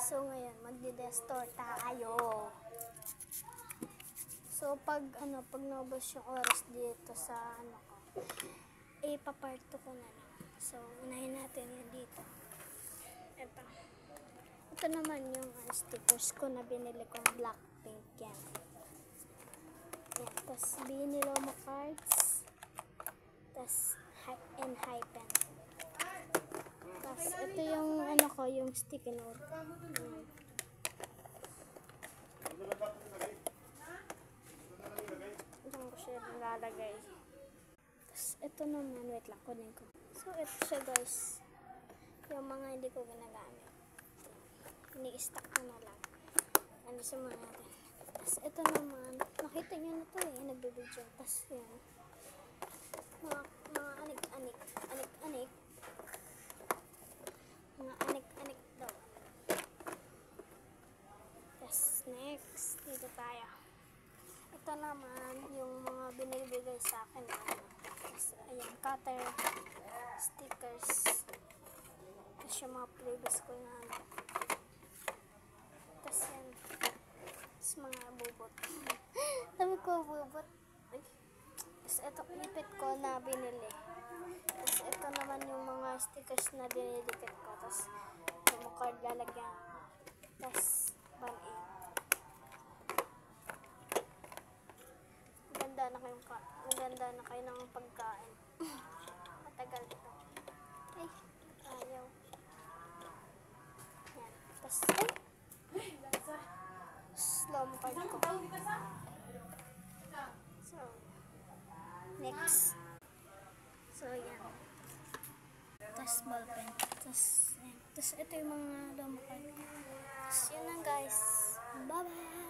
So ngayon, magdi-destor tayo. So pag naubos yung oras dito sa ko, ipaparto ko na lang. So unahin natin yun dito. Ito naman yung stickers ko na binili kong Blackpink yan. Tapos binilo mo cards. Tapos and hypen. Tapos ito yung yung sticky note. Diyan ko siya nilalagay. Tapos ito naman, wait lang, kunin ko. So ito siya guys. Yung mga hindi ko ginagamit. Ini-stack ko na lang. Sa mga natin. Tapos ito naman, nakita nyo na ito nagbibidyo. Tapos yan. Mga anik-anik. Mga anik-anik daw. Tapos next, dito tayo. Ito naman, yung mga binibigay sa akin. Tapos ayan, cutter, stickers. Tapos yung mga previous ko na Tapos yan. Tapos mga bubot. Sabi ko bubot. Tapos ito ipit ko na binili. Tapos ito naman yung mga stickers na dinidikit ko. Tapos yung mga card lalagyan. Tapos band-aid. Maganda na kayo ng pagkain. Matagal ito. Ay, ayaw. Yan. Tapos, slow mo card ko. So, next. So, yan. Tapos, ballpen. Tapos ito yung mga slow mo card ko. Tapos, yun lang guys. Bye-bye!